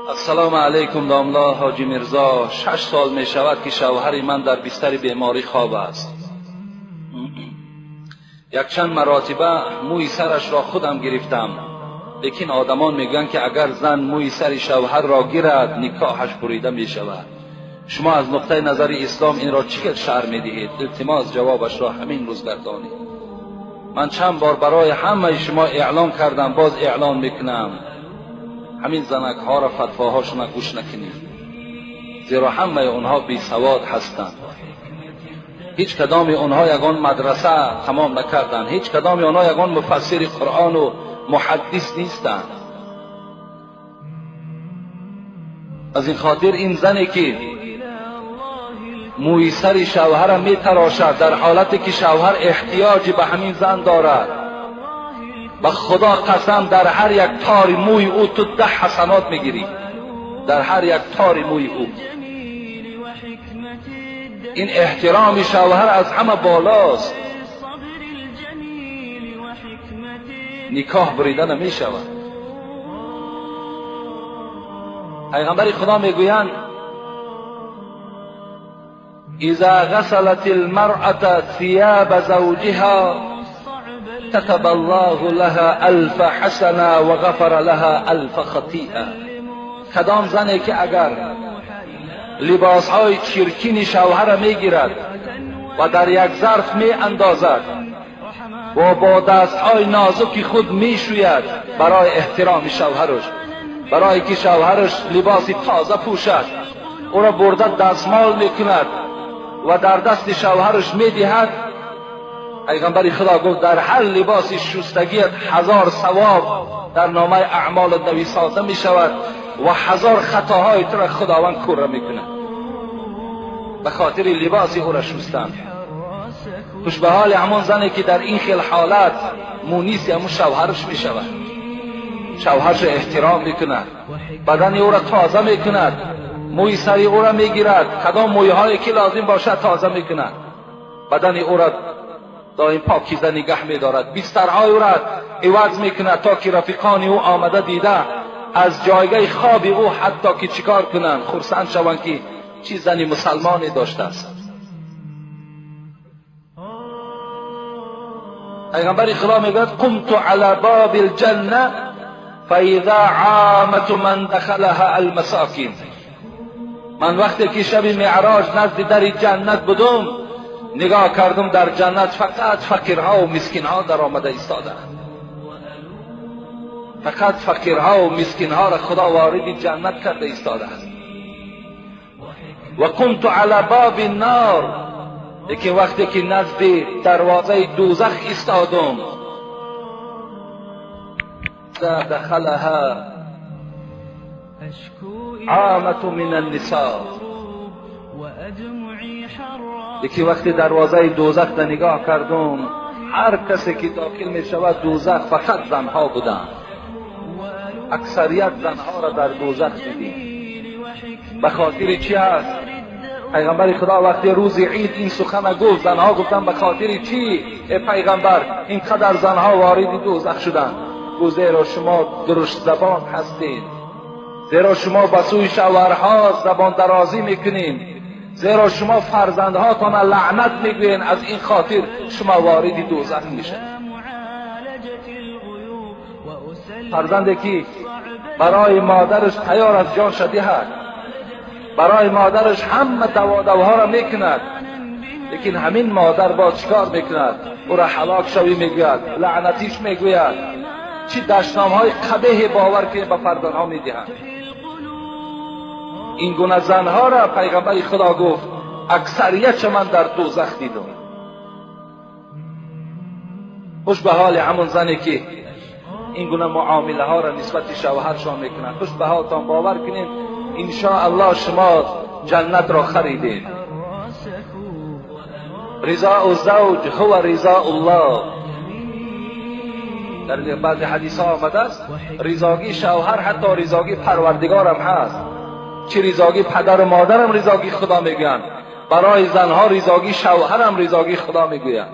السلام علیکم داملا حاجی مرزا. 6 سال می شود که شوهر من در بستر بیماری خواب است. یک چند مراتبه موی سرش را خودم گرفتم، لیکن آدمان میگن که اگر زن موی سر شوهر را گیرد نکاحش بریده می شود. شما از نقطه نظر اسلام این را چقدر شرح می دهید؟ التماس جوابش را همین روز گردانید. من چند بار برای همه شما اعلام کردم، باز اعلام میکنم، همین زنک ها را فتواهاشون گوش نکنید، زیرا همه اونها بی سواد هستند. هیچ کدام اونها یگان مدرسه تمام نکردند، هیچ کدام اونها یگان مفسر قرآن و محدث نیستند. از این خاطر این زنی که موی سر شوهر می تراشد در حالتی که شوهر احتیاج به همین زن دارد، به خدا قسم در هر یک تار موی او تو 10 حسنات میگیری، در هر یک تار موی او. این احترام شوهر از همه بالاست. نکاح بریده نمی شود. پیغمبر خدا میگویند اذا غسلت المرأة ثياب زوجها كتب الله لها 1000 حسنه و غفر لها 1000 خطیئه. کدام زنی که اگر لباسهای چرکین شوهر میگیرد و در یک ظرف می اندازد و با دستهای نازک خود میشوید برای احترام شوهرش، برای که شوهرش لباس تازه پوشد، او را برده دستمال میکند و در دست شوهرش میدهد، پیغمبر خدا گفت در هر لباس شستگیت 1000 ثواب در نامه اعمال نویساده می شود و 1000 خطاهای تو را خداوند کوره میکنه به خاطر لباس او را شستن. خوش به حال همون زنی که در این خیل حالت مونیس همون شوهرش می شود، شوهرش احترام میکند، بدن او را تازه میکند، موی سری او را میگیرد، کدام موی هایی که لازم باشد تازه میکند، بدن او را دائم پاکیزه نگه میدارد، بسترهای او را عوض میکند تا که رفیقان او آمده دیده از جایگاه خواب او حتی که چیکار کنند خرسند شوند که چی زنی مسلمانی داشته است. پیغمبر خدا میگوید قمت علی باب الجنه فاذا عامت من دخلها المساکین. من وقتی که شب معراج نزد در جنت بودم نگاه کردم در جنت فقط فقیرها و مسکینها در آمده ایستاده، فقط فقیرها و مسکینها را خدا وارد جنت کرده ایستاده است. و قمت علی باب النار، لیکن وقتی که نزد دروازه دوزخ ایستادم دخلها عامة من النساء، لیکن وقتی دروازه دوزخ را نگاه کردم هر کسی که داخل می شود دوزخ فقط زنها بودند، اکثریت زنها را در دوزخ دیدیم. به خاطر چی است؟ پیغمبر خدا وقتی روز عید این سخن گفت، زنها گفتن به خاطر چی ای پیغمبر اینقدر زنها وارد دوزخ شدند؟ گفت زیرا شما درشت زبان هستید، زیرا شما به سوی شوهرها زبان درازی میکنین، زیرا شما فرزندهاتان لعنت میگوین، از این خاطر شما وارد دوزخ میشین. فرزندی که برای مادرش تیار از جان شده است، برای مادرش همه دواها را میکند، لیکن همین مادر با چیکار میکند؟ او را هلاک شوی میگوید، لعنتیش میگوید، چی دشنامهای قبیح باور که به فرزندها میدهند. این گونه زنها را پیغمبر خدا گفت اکثریت من در دوزخ دیدم. خوش به حال همون زنی که این گونه معامله ها را نسبت شوهرشان میکنند. خوش به حالتان، باور کنین ان شاء الله شما جنت را خریدید. رضا الزوج هو رضا الله. در بعضی حدیث ها آمده است رضاگی شوهر حتی رضاگی پروردگار هم هست. چه رضاگی پدر و مادر هم رضاگی خدا میگویند، برای زنها رضاگی شوهر هم رضاگی خدا میگویند.